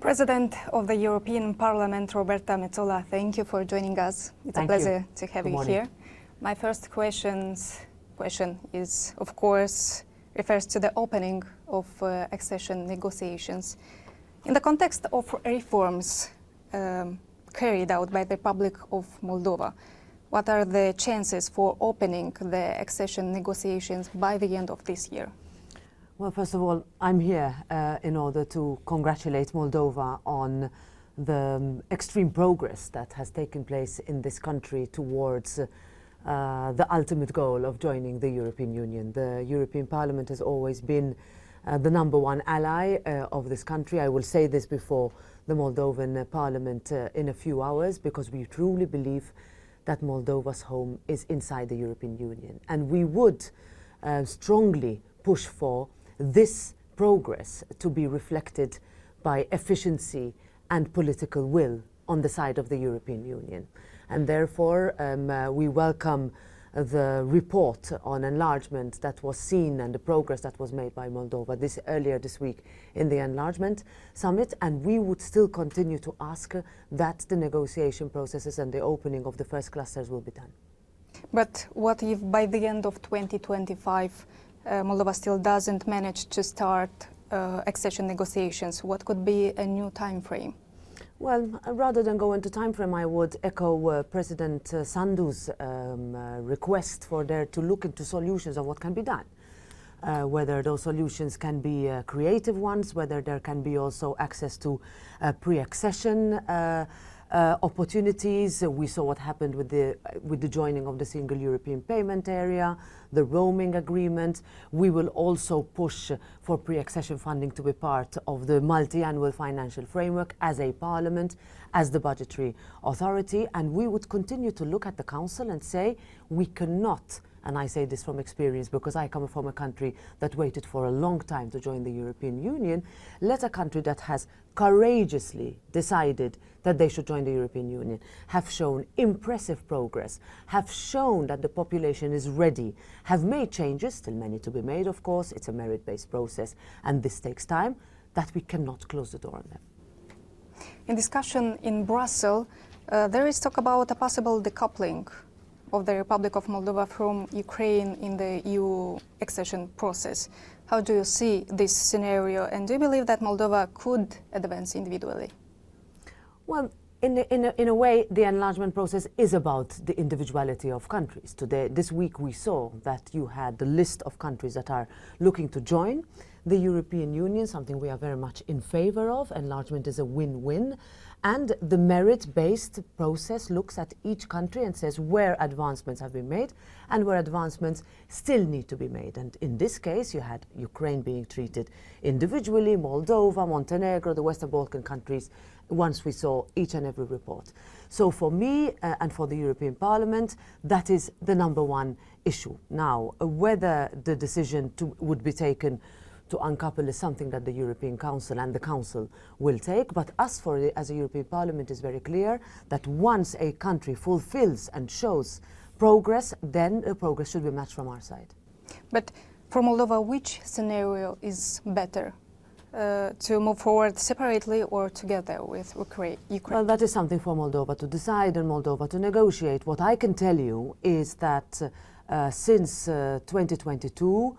President of the European Parliament, Roberta Metsola, thank you for joining us. It's a pleasure to have you here. My first question is, of course, refers to the opening of accession negotiations. In the context of reforms carried out by the Republic of Moldova, what are the chances for opening the accession negotiations by the end of this year? Well, first of all, I'm here in order to congratulate Moldova on the extreme progress that has taken place in this country towards the ultimate goal of joining the European Union. The European Parliament has always been the #1 ally of this country. I will say this before the Moldovan Parliament in a few hours, because we truly believe that Moldova's home is inside the European Union. And we would strongly push for this progress to be reflected by efficiency and political will on the side of the European Union. And therefore, we welcome the report on enlargement that was seen and the progress that was made by Moldova earlier this week in the enlargement summit. And we would still continue to ask that the negotiation processes and the opening of the first clusters will be done. But what if by the end of 2025 Moldova still doesn't manage to start accession negotiations? What could be a new time frame? Well, rather than go into time frame, I would echo President Sandu's request for there to look into solutions of what can be done. Whether those solutions can be creative ones, whether there can be also access to pre-accession opportunities. We saw what happened with the joining of the single European payment area, the roaming agreement. We will also push for pre-accession funding to be part of the multi-annual financial framework as a parliament, as the budgetary authority. And we would continue to look at the council and say we cannot, and I say this from experience because I come from a country that waited for a long time to join the European Union, let a country that has courageously decided that they should join the European Union, have shown impressive progress, have shown that the population is ready, have made changes, still many to be made of course, it's a merit-based process and this takes time, that we cannot close the door on them. In discussion in Brussels, there is talk about a possible decoupling of the Republic of Moldova from Ukraine in the EU accession process. How do you see this scenario, and do you believe that Moldova could advance individually? Well, in a way, the enlargement process is about the individuality of countries. This week we saw that you had the list of countries that are looking to join the European Union, something we are very much in favor of. Enlargement is a win-win. And the merit-based process looks at each country and says where advancements have been made and where advancements still need to be made. And in this case, you had Ukraine being treated individually, Moldova, Montenegro, the Western Balkan countries, once we saw each and every report. So for me and for the European Parliament, that is the #1 issue. Now, whether the decision would be taken to uncouple is something that the European Council and the Council will take, but us as a European Parliament is very clear that once a country fulfills and shows progress, then the progress should be matched from our side. But for Moldova, which scenario is better? To move forward separately or together with Ukraine? Well, that is something for Moldova to decide and Moldova to negotiate. What I can tell you is that since 2022,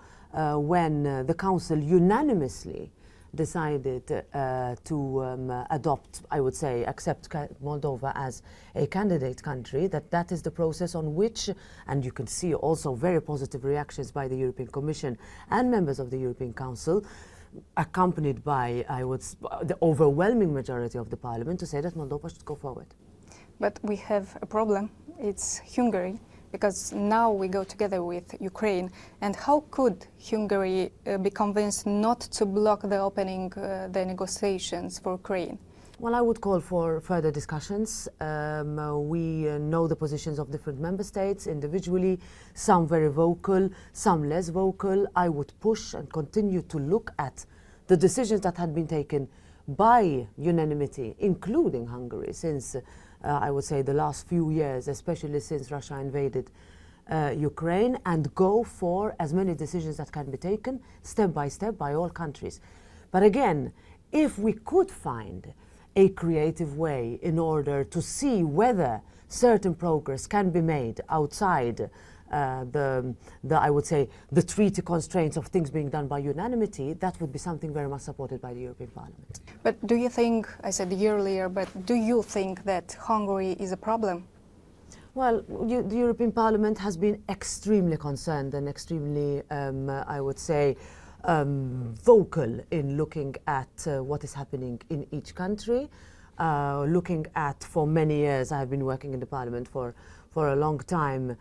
when the Council unanimously decided to adopt, I would say, accept Moldova as a candidate country, that is the process on which, and you can see also very positive reactions by the European Commission and members of the European Council, accompanied by, the overwhelming majority of the Parliament to say that Moldova should go forward. But we have a problem, it's Hungary, because now we go together with Ukraine. And how could Hungary be convinced not to block the opening the negotiations for Ukraine? Well, I would call for further discussions. We know the positions of different member states individually, some very vocal, some less vocal. I would push and continue to look at the decisions that had been taken by unanimity, including Hungary, since I would say the last few years, especially since Russia invaded Ukraine, and go for as many decisions that can be taken step by all countries. But again, if we could find a creative way in order to see whether certain progress can be made outside I would say, the treaty constraints of things being done by unanimity, that would be something very much supported by the European Parliament. But do you think, I said earlier, but do you think that Hungary is a problem? Well, the European Parliament has been extremely concerned and extremely, I would say, vocal in looking at what is happening in each country. Looking at, for many years, I have been working in the Parliament for a long time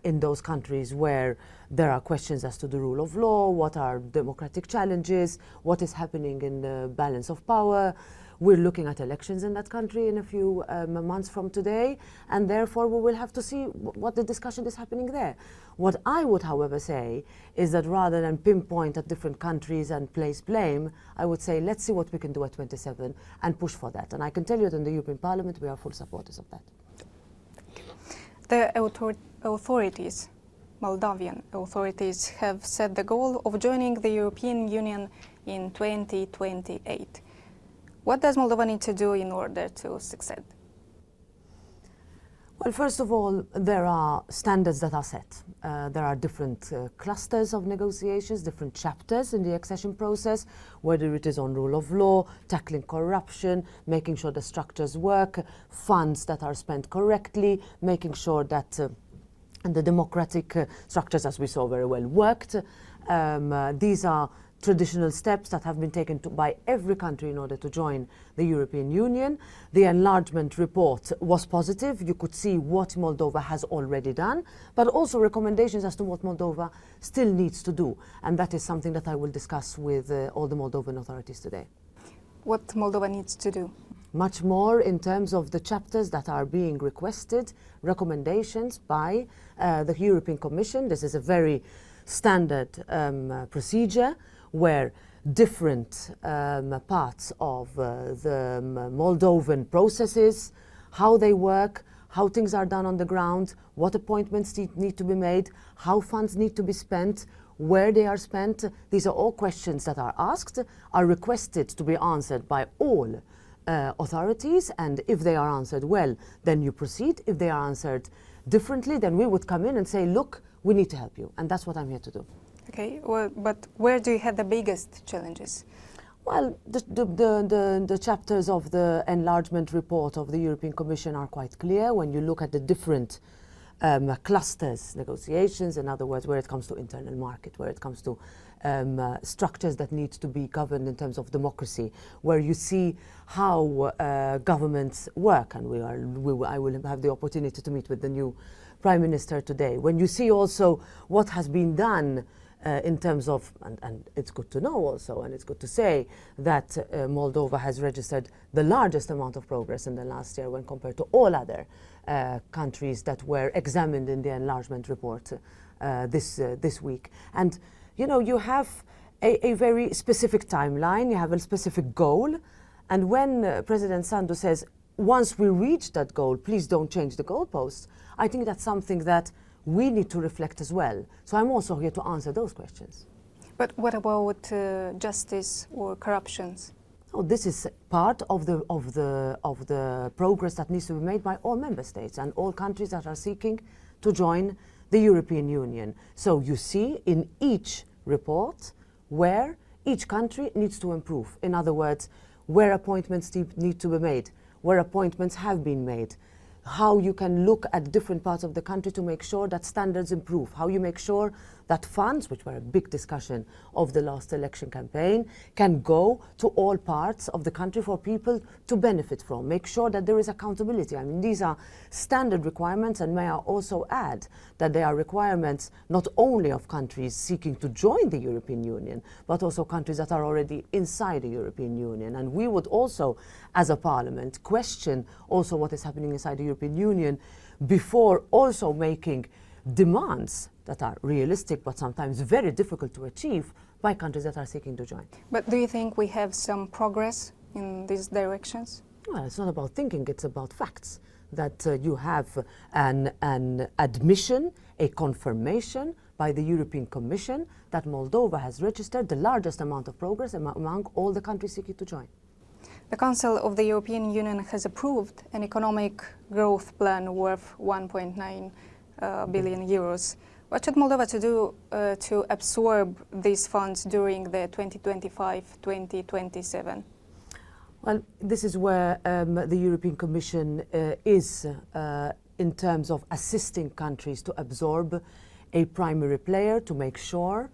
in those countries where there are questions as to the rule of law, what are democratic challenges, what is happening in the balance of power. We're looking at elections in that country in a few months from today, and therefore we will have to see what the discussion is happening there. What I would, however, say is that rather than pinpoint at different countries and place blame, I would say let's see what we can do at 27 and push for that. And I can tell you that in the European Parliament we are full supporters of that. The authorities, Moldovan authorities, have set the goal of joining the European Union in 2028. What does Moldova need to do in order to succeed? Well, first of all, there are standards that are set. There are different clusters of negotiations, different chapters in the accession process, whether it is on rule of law, tackling corruption, making sure the structures work, funds that are spent correctly, making sure that the democratic structures, as we saw very well, worked. These are traditional steps that have been taken by every country in order to join the European Union. The enlargement report was positive. You could see what Moldova has already done, but also recommendations as to what Moldova still needs to do. And that is something that I will discuss with all the Moldovan authorities today. What Moldova needs to do? Much more in terms of the chapters that are being requested, recommendations by the European Commission. This is a very standard procedure where different parts of the Moldovan processes, how they work, how things are done on the ground, what appointments need to be made, how funds need to be spent, where they are spent. These are all questions that are asked, are requested to be answered by all authorities, and if they are answered well, then you proceed. If they are answered differently, then we would come in and say, look, we need to help you, and that's what I'm here to do. Okay, well, but where do you have the biggest challenges? Well, the chapters of the enlargement report of the European Commission are quite clear. When you look at the different clusters, negotiations, in other words, where it comes to internal market, where it comes to structures that need to be governed in terms of democracy, where you see how governments work, and I will have the opportunity to meet with the new Prime Minister today. When you see also what has been done in terms of, and it's good to know also, and it's good to say that Moldova has registered the largest amount of progress in the last year when compared to all other countries that were examined in the enlargement report this week. And you know, you have a very specific timeline, you have a specific goal, and when President Sandu says, once we reach that goal, please don't change the goalposts, I think that's something that we need to reflect as well. So I'm also here to answer those questions. But what about justice or corruptions? Oh, this is part of the progress that needs to be made by all member states and all countries that are seeking to join the European Union. So you see in each report where each country needs to improve. In other words, where appointments need to be made, where appointments have been made, how you can look at different parts of the country to make sure that standards improve, how you make sure that funds, which were a big discussion of the last election campaign, can go to all parts of the country for people to benefit from. Make sure that there is accountability. I mean, these are standard requirements, and may I also add that they are requirements not only of countries seeking to join the European Union, but also countries that are already inside the European Union. And we would also, as a parliament, question also what is happening inside the European Union before also making demands that are realistic but sometimes very difficult to achieve by countries that are seeking to join. But do you think we have some progress in these directions? Well, it's not about thinking, it's about facts. That you have an admission, a confirmation by the European Commission that Moldova has registered the largest amount of progress among all the countries seeking to join. The Council of the European Union has approved an economic growth plan worth 1.9 billion euros. What should Moldova to do to absorb these funds during the 2025-2027? Well, this is where the European Commission is in terms of assisting countries to absorb a primary player, to make sure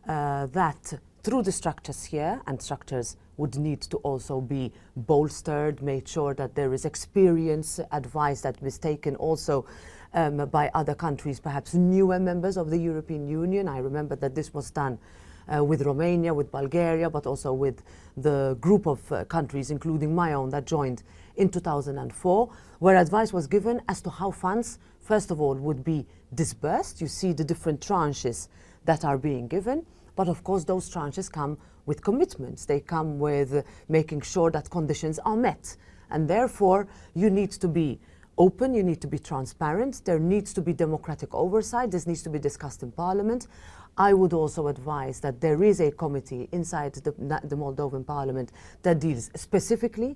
that through the structures here, and structures would need to also be bolstered, made sure that there is experience, advice that was taken also by other countries, perhaps newer members of the European Union. I remember that this was done with Romania, with Bulgaria, but also with the group of countries, including my own, that joined in 2004, where advice was given as to how funds, first of all, would be disbursed. You see the different tranches that are being given, but of course those tranches come with commitments. They come with making sure that conditions are met. And therefore, you need to be open, you need to be transparent, there needs to be democratic oversight, this needs to be discussed in Parliament. I would also advise that there is a committee inside the Moldovan Parliament that deals specifically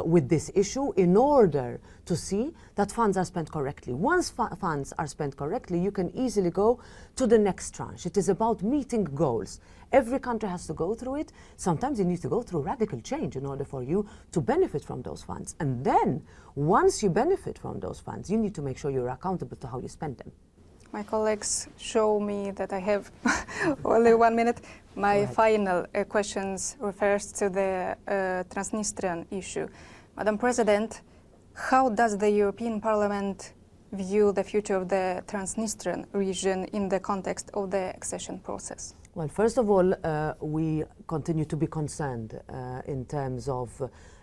with this issue in order to see that funds are spent correctly. Once funds are spent correctly, you can easily go to the next tranche. It is about meeting goals. Every country has to go through it. Sometimes you need to go through radical change in order for you to benefit from those funds. And then, once you benefit from those funds, you need to make sure you're accountable to how you spend them. My colleagues show me that I have only 1 minute. My final questions refers to the Transnistrian issue. Madam President, how does the European Parliament view the future of the Transnistrian region in the context of the accession process? Well, first of all, we continue to be concerned in terms of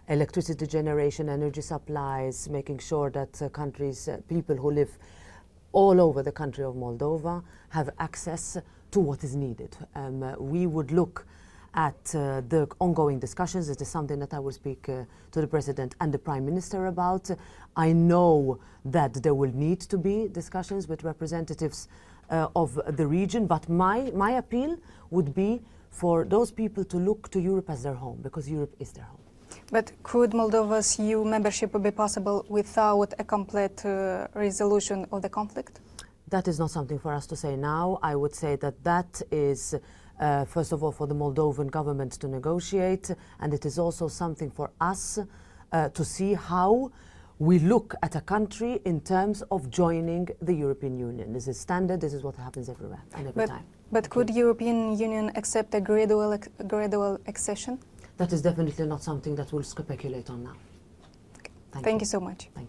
electricity generation, energy supplies, making sure that countries, people who live all over the country of Moldova have access to what is needed. We would look at the ongoing discussions. It is something that I will speak to the President and the Prime Minister about. I know that there will need to be discussions with representatives of the region, but my appeal would be for those people to look to Europe as their home, because Europe is their home. But could Moldova's EU membership be possible without a complete resolution of the conflict? That is not something for us to say now. I would say that that is, first of all, for the Moldovan government to negotiate, and it is also something for us to see how we look at a country in terms of joining the European Union. This is standard, this is what happens everywhere and every time. But could European Union accept a gradual accession? That is definitely not something that we'll speculate on now. Thank you so much. Thank you.